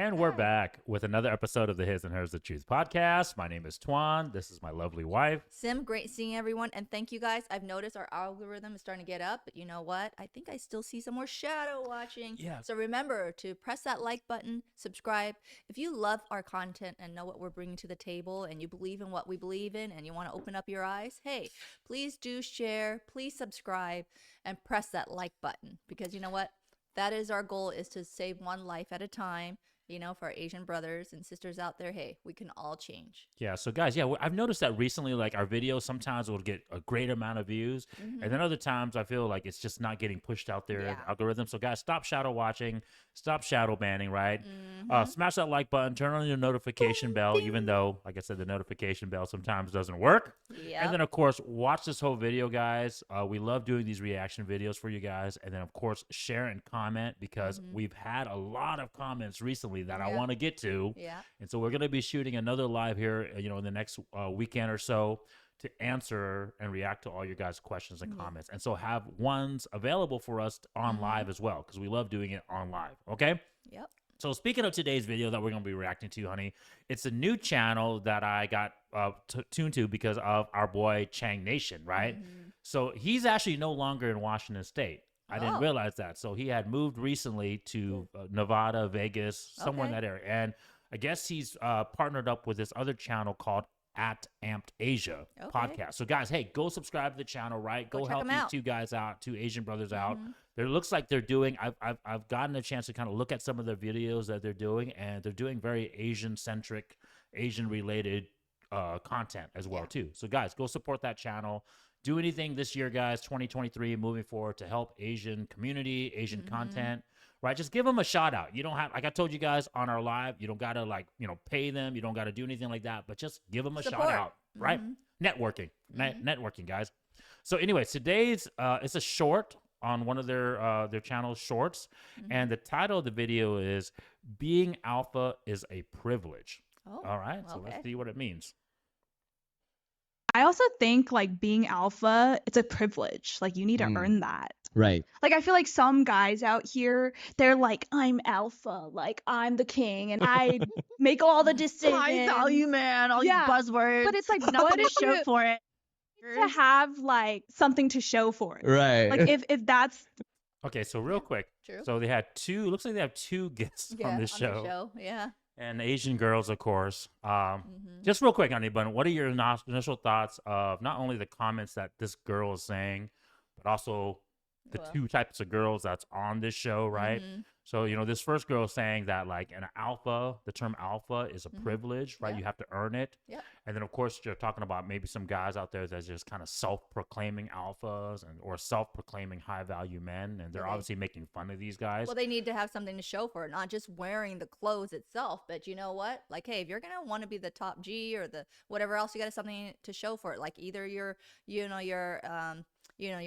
And we're back with another episode of the His and Hers the Truth podcast. My name is Tuan. This is my lovely wife. Sim, great seeing everyone. And thank you guys. I've noticed our algorithm is starting to get up. But you know what? I think I still see some more shadow watching. Yeah. So remember to press that like button, subscribe. If you love our content and know what we're bringing to the table and you believe in what we believe in and you want to open up your eyes, hey, please do share, please subscribe, and press that like button. Because you know what? That is our goal, is to save one life at a time. You know, for our Asian brothers and sisters out there, hey, we can all change. Yeah. So, guys, I've noticed that recently, like our videos sometimes will get a great amount of views. And then other times I feel like it's just not getting pushed out there in the algorithm. So, guys, stop shadow watching, stop shadow banning, right? Smash that like button, turn on your notification bell, even though, like I said, the notification bell sometimes doesn't work. Yep. And then, of course, watch this whole video, guys. We love doing these reaction videos for you guys. And then, of course, share and comment, because we've had a lot of comments recently that I want to get to. Yeah. And so we're going to be shooting another live here, in the next weekend or so, to answer and react to all your guys' questions and comments. And so have ones available for us on live as well, because we love doing it on live. Okay? Yep. So speaking of today's video that we're going to be reacting to, honey, it's a new channel that I got tuned to because of our boy Chang Nation, right? So he's actually no longer in Washington State. I didn't realize that. So he had moved recently to Nevada, Vegas, somewhere in that area. And I guess he's partnered up with this other channel called at Amped Asia podcast. So guys, hey, go subscribe to the channel, right? Go help these two guys out, two Asian brothers out. There looks like they're doing, I've gotten a chance to kind of look at some of the videos that they're doing, and they're doing very Asian centric, Asian related content as well too. So guys, go support that channel. Do anything this year, guys, 2023, moving forward, to help Asian community, Asian content, right? Just give them a shout out. You don't have, like I told you guys on our live, you don't got to pay them. You don't got to do anything like that, but just give them a shout out, right? Networking, networking, guys. So anyways, today's, it's a short on one of their channel shorts. And the title of the video is "Being Alpha is a Privilege." All right. So let's see what it means. I also think like being alpha, it's a privilege. Like you need to earn that. Right. Like I feel like some guys out here, they're like, I'm alpha, like I'm the king and I make all the decisions. High value man, all these buzzwords. But it's like nothing to show for it. To have like something to show for it. Right. Like if that's Okay, so real quick. True. So they had looks like they have two guests on this show. Yeah. And Asian girls, of course. Just real quick, honey bun, what are your initial thoughts of not only the comments that this girl is saying, but also the two types of girls that's on this show, right? So, this first girl is saying that, like, an alpha, the term alpha is a privilege, right? You have to earn it. Yep. And then, of course, you're talking about maybe some guys out there that's just kind of self-proclaiming alphas or self-proclaiming high-value men, and they're obviously making fun of these guys. Well, they need to have something to show for it, not just wearing the clothes itself. But you know what? Like, hey, if you're going to want to be the top G or the whatever else, you got something to show for it. Like either your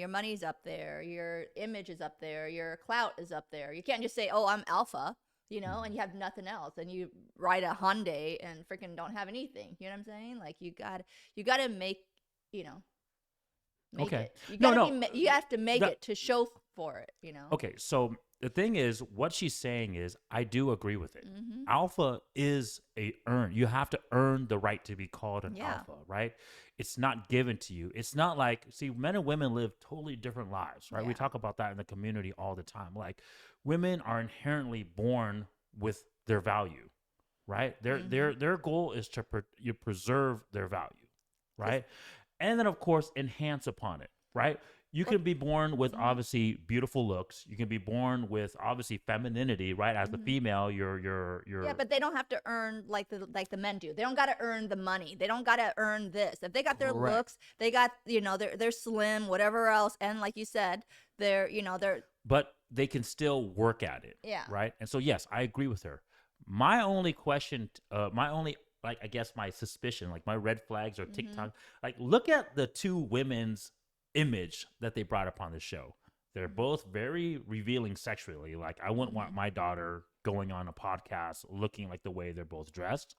money's up there, your image is up there, your clout is up there. You can't just say, oh, I'm alpha, and you have nothing else. And you ride a Hyundai and freaking don't have anything. You know what I'm saying? Like you got to make, make it. You have to make it to show for it, Okay, so the thing is, what she's saying is, I do agree with it. Alpha is you have to earn the right to be called an alpha, right? It's not given to you. It's not like, see, men and women live totally different lives, right? We talk about that in the community all the time. Like, women are inherently born with their value, right? Their goal is to preserve their value, right? And then, of course, enhance upon it, right? You can be born with obviously beautiful looks. You can be born with obviously femininity, right? As the female, you're Yeah, but they don't have to earn like the men do. They don't got to earn the money. They don't got to earn this. If they got their looks, they got they're slim, whatever else, and like you said, they're. But they can still work at it. Yeah. Right. And so yes, I agree with her. My only question, like I guess my suspicion, like my red flags or TikTok, like look at the two women's image that they brought up on the show. They're both very revealing sexually. Like I wouldn't want my daughter going on a podcast looking like the way they're both dressed.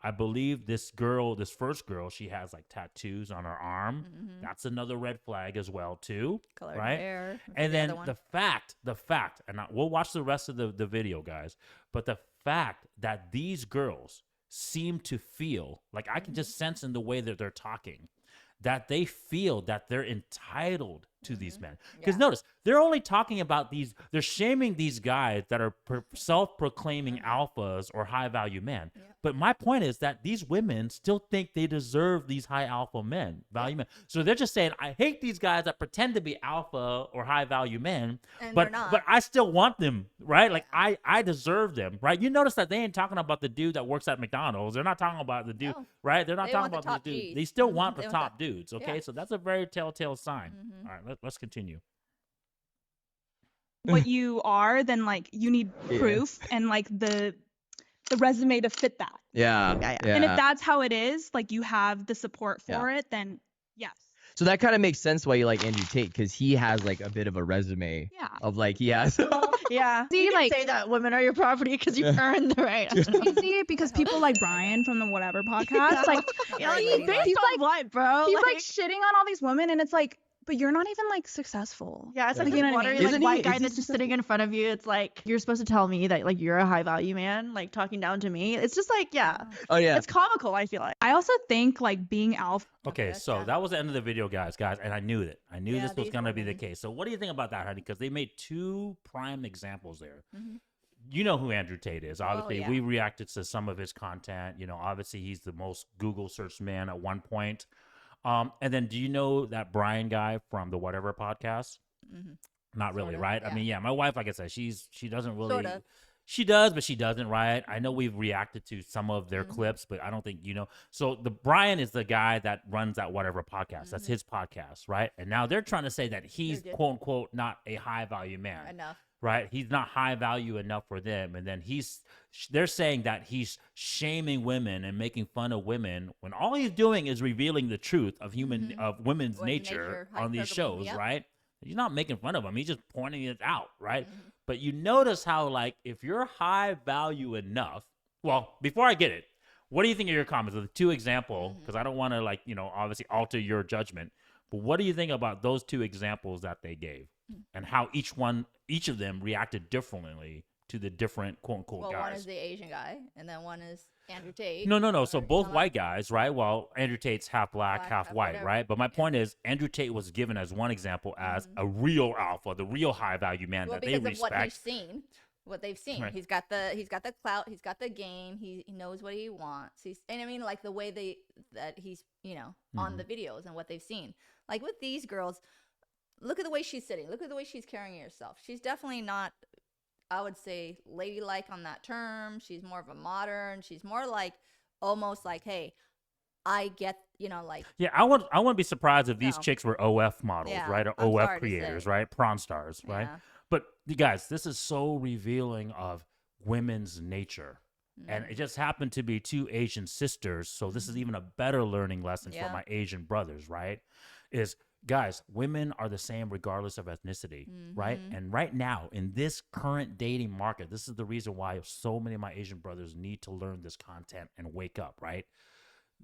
I believe this first girl, she has like tattoos on her arm. That's another red flag as well too. Colored right? hair. And then the fact, and we'll watch the rest of the video, guys. But the fact that these girls seem to feel like I can just sense in the way that they're talking that they feel that they're entitled to these men. Because notice, they're only talking about these, they're shaming these guys that are self-proclaiming alphas or high-value men. But my point is that these women still think they deserve these high alpha men, value men. So they're just saying, I hate these guys that pretend to be alpha or high-value men, And but they're not. but I still want them, right? Like I deserve them, right? You notice that they ain't talking about the dude that works at McDonald's. They're not talking about the dude, No. right? They're not They talking want the about the top dude. Gs. They still Mhm. want They the want top dudes, okay? yeah. So that's a very telltale sign. All right, let's continue. What you are, then like you need proof and like the resume to fit that. Yeah. And if that's how it is, like you have the support for it, then yes. So that kind of makes sense why you like Andrew Tate, because he has like a bit of a resume of like he has. Yeah. See, You can like- say that women are your property because you earned the right. You see it because people like Brian from the Whatever podcast, like You know, Right, based he's on what, bro? he's like shitting on all these women, and it's like, but you're not even like successful. Yeah, it's like You this know what I watery, mean? like Isn't he- white is guy he that's just sitting in front of you. It's like you're supposed to tell me that like you're a high value man, like talking down to me. It's just like Oh yeah. it's comical. I feel like. I also think like being alpha. Okay, that's so bad. that was the end of the video, guys, and I knew it. I knew Yeah, this was these going to be the women. case. So what do you think about that, honey? Because they made two prime examples there. Mhm. You know who Andrew Tate is. Obviously, yeah. we reacted to some of his content. You know, obviously, he's the most Google searched man at one point. And then do you know that Brian guy from the Whatever podcast? Mhm. Not really, Sorta, right? yeah. I mean, yeah, my wife, like I said, she doesn't really. Sorta. She does, but she doesn't, right? I know we've reacted to some of their Mm-hmm. clips, but I don't think you know. So the Brian is the guy that runs that Whatever podcast. That's his podcast, right? And now they're trying to say that he's They're quote unquote not a high value man, Enough. right? He's not high value enough for them, and then they're saying that he's shaming women and making fun of women when all he's doing is revealing the truth of of women's What nature nature, on these hyperbole, shows, yep. right? He's not making fun of them. He's just pointing it out, right? Mm-hmm. But you notice how, like, if you're high value enough, well, before I get it, what do you think of your comments? The two examples, because I don't want to, like, you know, obviously alter your judgment. But what do you think about those two examples that they gave and how each of them reacted differently to the different quote unquote Well, one guys? is the Asian guy, and then one is Andrew Tate. No. So Or both someone- white guys, right? Well, Andrew Tate's half black, Black, half half white, whatever. right? But my point is, Andrew Tate was given as one example as a real alpha, the real high value man Well, that they because of what he's respect. seen, what they've seen. Right. He's got the clout. He's got the game. He knows what he wants. And I mean, like the way that he's on the videos and what they've seen. Like with these girls, look at the way she's sitting. Look at the way she's carrying herself. She's definitely not, I would say, ladylike on that term. She's more of a modern. She's more like almost like, hey, I get, like. Yeah, I wouldn't be surprised if these No. chicks were OF models, Yeah, right? Or I'm OF sorry to creators, say. right? Prawn stars, right? Yeah. But you guys, this is so revealing of women's nature. Mm-hmm. And it just happened to be two Asian sisters. So this is even a better learning lesson for Yeah. my Asian brothers, right? Is guys, women are the same regardless of ethnicity, right? And right now, in this current dating market, this is the reason why so many of my Asian brothers need to learn this content and wake up, right?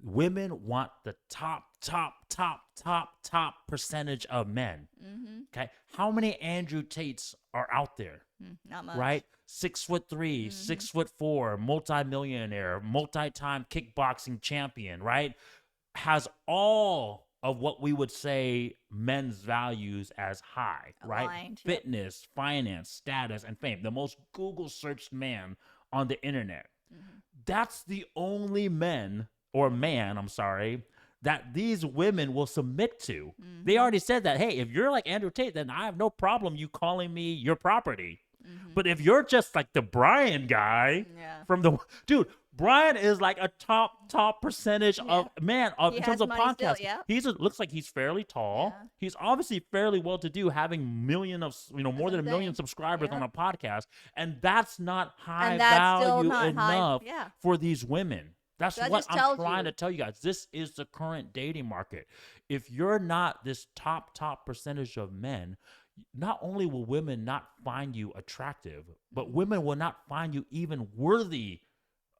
Women want the top percentage of men. Okay. How many Andrew Tates are out there? Not much. Right? 6'3", 6'4", multi-millionaire, multi-time kickboxing champion, right? Has all of what we would say men's values as high, right? Aligned, yep. Fitness, finance, status, and fame. The most Google searched man on the internet. That's the only man, I'm sorry, that these women will submit to. They already said that, hey, if you're like Andrew Tate, then I have no problem you calling me your property. But if you're just like the Brian guy Yeah. from the dude, Brian is like a top percentage of man He in has terms of money still, podcasts. yeah. Looks like he's fairly tall. Yeah. He's obviously fairly well to do, having more than what a I'm million saying. subscribers Yeah. on a podcast, and that's not high And that's still value not high- enough yeah. for these women. That's So that what just I'm tells trying you. to tell you guys. This is the current dating market. If you're not this top percentage of men, not only will women not find you attractive, but women will not find you even worthy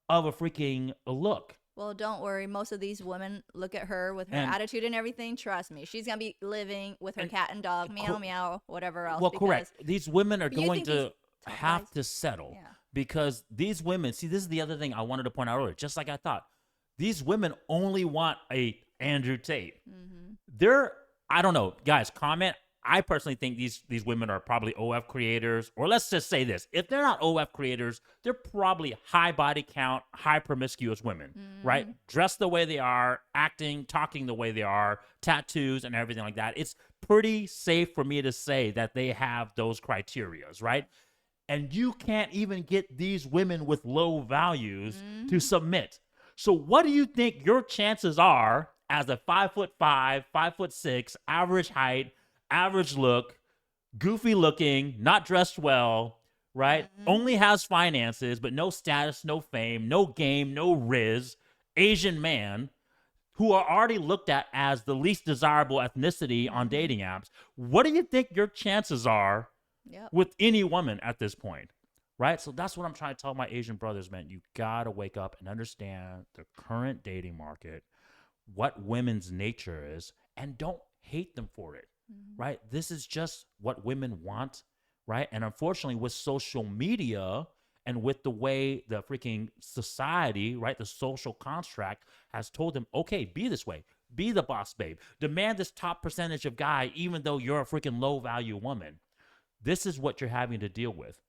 of a freaking look. Well, don't worry. Most of these women look at her with her And- attitude and everything. Trust me, she's gonna be living with her cat and dog, meow meow, whatever else. Well, because correct. These women are But you going think these to top have guys- to settle. Yeah. Because these women, see, this is the other thing I wanted to point out earlier, just like I thought. These women only want a Andrew Tate. They're, I don't know, guys, comment. I personally think these women are probably OF creators, or let's just say this. If they're not OF creators, they're probably high body count, high promiscuous women, right? Dressed the way they are, acting, talking the way they are, tattoos and everything like that. It's pretty safe for me to say that they have those criterias, right? And you can't even get these women with low values to submit. So what do you think your chances are as a 5'5", 5'6", average height, average look, goofy looking, not dressed well, right? Only has finances, but no status, no fame, no game, no riz, Asian man, who are already looked at as the least desirable ethnicity on dating apps. What do you think your chances are with any woman at this point? Right? So that's what I'm trying to tell my Asian brothers, man. You gotta wake up and understand the current dating market, what women's nature is, and don't hate them for it. Right? This is just what women want, right? And unfortunately, with social media and with the way the freaking society, right, the social construct has told them, okay, be this way, be the boss babe, demand this top percentage of guy, even though you're a freaking low value woman. This is what you're having to deal with.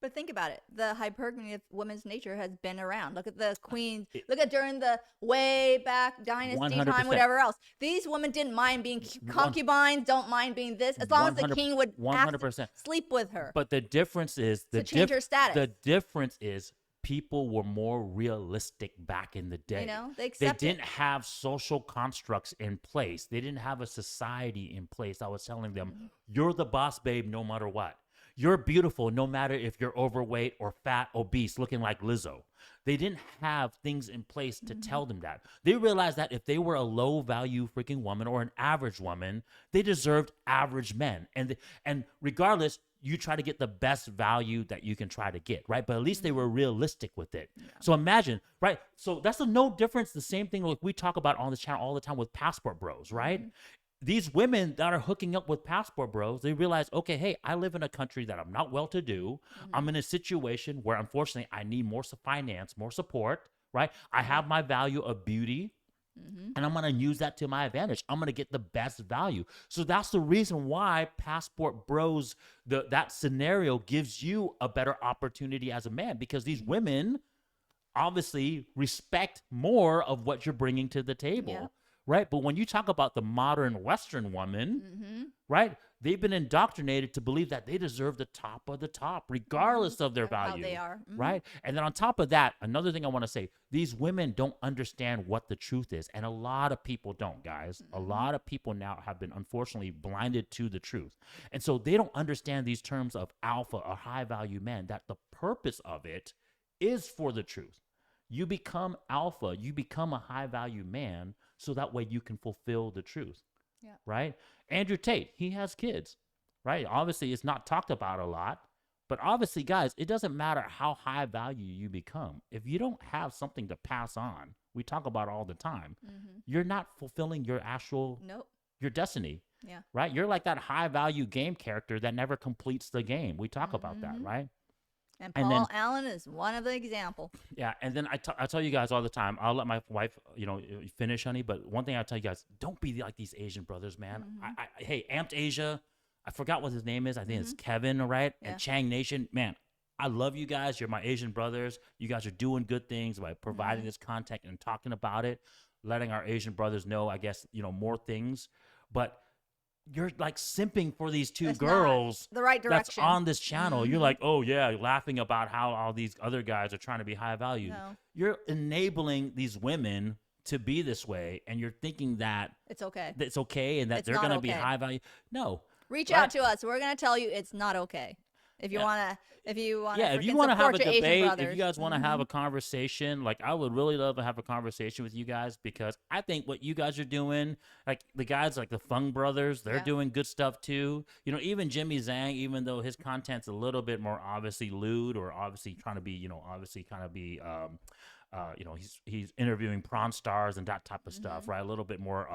But think about it. The hypergamy of women's nature has been around. Look at the queens. Look at during the way back dynasty 100%. time, whatever else. These women didn't mind being concubines, don't mind being this, as long as the king would 100%. sleep with her. But the difference is to change her status. The difference is people were more realistic back in the day. You know, they didn't have social constructs in place. They didn't have a society in place that was telling them, you're the boss babe no matter what. You're beautiful no matter if you're overweight or fat, obese, looking like Lizzo. They didn't have things in place to tell them that. They realized that if they were a low value freaking woman or an average woman, they deserved average men. And regardless, you try to get the best value that you can try to get, right? But at least they were realistic with it. Yeah. So imagine, right? So that's no difference. The same thing like we talk about on this channel all the time with passport bros, right? These women that are hooking up with passport bros, they realize, okay, hey, I live in a country that I'm not well to do. I'm in a situation where unfortunately I need more finance, more support, right? I have my value of beauty and I'm going to use that to my advantage. I'm going to get the best value. So that's the reason why passport bros, that scenario gives you a better opportunity as a man, because these women obviously respect more of what you're bringing to the table. Yeah. Right. But when you talk about the modern Western woman, right, they've been indoctrinated to believe that they deserve the top of the top, regardless of their value. How they are. Right. And then on top of that, another thing I want to say, these women don't understand what the truth is. And a lot of people don't, guys. A lot of people now have been unfortunately blinded to the truth. And so they don't understand these terms of alpha or high value men, that the purpose of it is for the truth. You become alpha, you become a high value man, so that way you can fulfill the truth, right? Andrew Tate, he has kids, right? Obviously, it's not talked about a lot, but obviously, guys, it doesn't matter how high value you become. If you don't have something to pass on, we talk about it all the time, you're not fulfilling your actual, your destiny, right? You're like that high value game character that never completes the game. We talk about that, right? And Paul Allen is one of the examples. Yeah, and then I tell you guys all the time, I'll let my wife, finish, honey, but one thing I tell you guys, don't be like these Asian brothers, man. Hey, Amped Asia, I forgot what his name is. I think it's Kevin, right? Yeah. And Chang Nation, man, I love you guys. You're my Asian brothers. You guys are doing good things by providing this content and talking about it, letting our Asian brothers know, I guess, more things. But you're like simping for these two girls the right direction that's on this channel. You're like, oh yeah, laughing about how all these other guys are trying to be high value. No. You're enabling these women to be this way, and you're thinking that it's okay and that they're going to be high value. No. Reach out to us. We're going to tell you it's not okay. If you want to have a debate, if you guys want to have a conversation, like I would really love to have a conversation with you guys, because I think what you guys are doing, like the guys like the Fung brothers, they're doing good stuff too. Even Jimmy Zhang, even though his content's a little bit more obviously lewd or obviously trying to be, obviously kind of be, he's interviewing prawn stars and that type of stuff, right? A little bit more,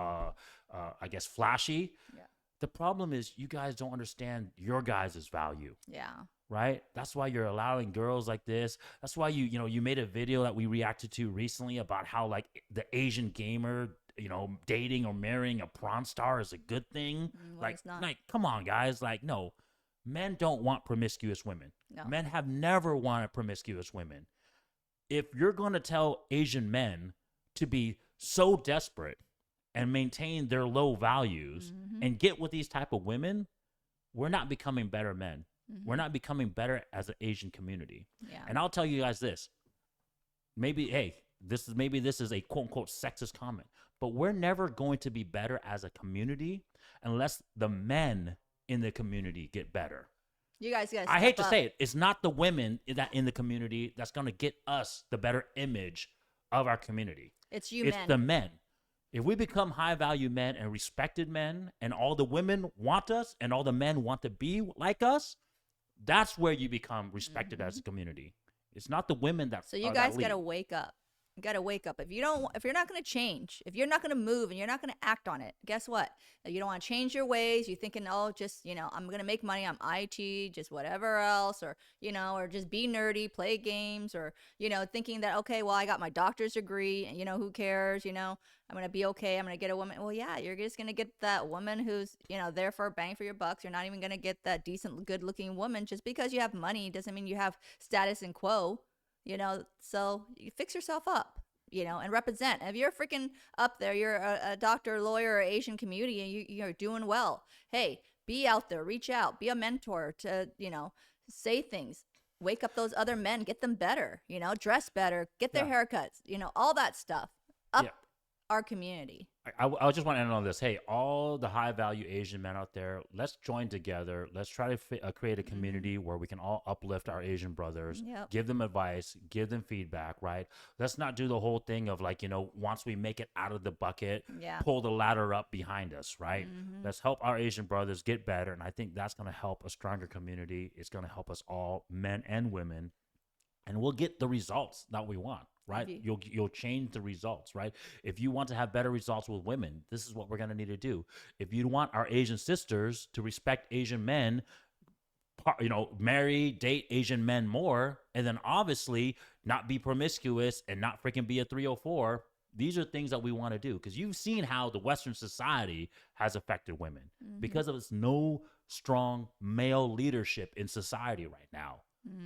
I guess, flashy. Yeah. The problem is you guys don't understand your guys' value. Yeah. Right? That's why you're allowing girls like this. That's why you made a video that we reacted to recently about how like the Asian gamer, dating or marrying a porn star is a good thing. Well, it's not. Like, come on, guys. Like, no, men don't want promiscuous women. No. Men have never wanted promiscuous women. If you're going to tell Asian men to be so desperate and maintain their low values and get with these type of women, we're not becoming better men. We're not becoming better as an Asian community. Yeah. And I'll tell you guys this. Maybe this is a quote unquote sexist comment, but we're never going to be better as a community unless the men in the community get better. You guys gotta I hate to step say up. it. It's not the women that in the community that's going to get us the better image of our community. It's you It's men. the men. If we become high value men and respected men, and all the women want us and all the men want to be like us, that's where you become respected as a community. It's not the women that. So you guys got to wake up. You got to wake up. If you're not going to change, if you're not going to move and you're not going to act on it, guess what? You don't want to change your ways. You're thinking, oh, just, I'm going to make money on IT, just whatever else, or, or just be nerdy, play games, or, thinking that, okay, well, I got my doctor's degree and, who cares? I'm going to be okay. I'm going to get a woman. Well, yeah, you're just going to get that woman who's, there for a bang for your bucks. You're not even going to get that decent, good looking woman. Just because you have money doesn't mean you have status and quo. So you fix yourself up, and represent. If you're freaking up there, you're a doctor, lawyer, or Asian community, and you're doing well. Hey, be out there, reach out, be a mentor to, say things, wake up those other men, get them better, dress better, get their haircuts, all that stuff. Up our community. I just want to end on this. Hey, all the high value Asian men out there, let's join together. Let's try to create a community where we can all uplift our Asian brothers, give them advice, give them feedback, right? Let's not do the whole thing of like, once we make it out of the bucket, pull the ladder up behind us, right? Let's help our Asian brothers get better. And I think that's going to help a stronger community. It's going to help us all, men and women, and we'll get the results that we want. Right? You'll change the results, right? If you want to have better results with women, this is what we're going to need to do. If you want our Asian sisters to respect Asian men, marry, date Asian men more, and then obviously not be promiscuous and not freaking be a 304, these are things that we want to do, because you've seen how the Western society has affected women because of its no strong male leadership in society right now,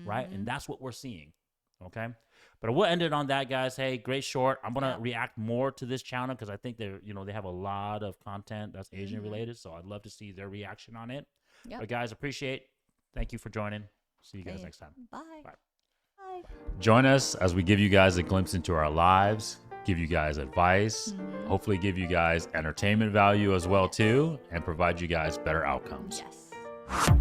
right? And that's what we're seeing, okay? But we'll end it on that, guys. Hey, great short. I'm gonna react more to this channel because I think they're, they have a lot of content that's Asian related. So I'd love to see their reaction on it. But guys, appreciate. Thank you for joining. See you guys next time. Bye. Bye. Join us as we give you guys a glimpse into our lives, give you guys advice, hopefully give you guys entertainment value as well too, and provide you guys better outcomes. Yes.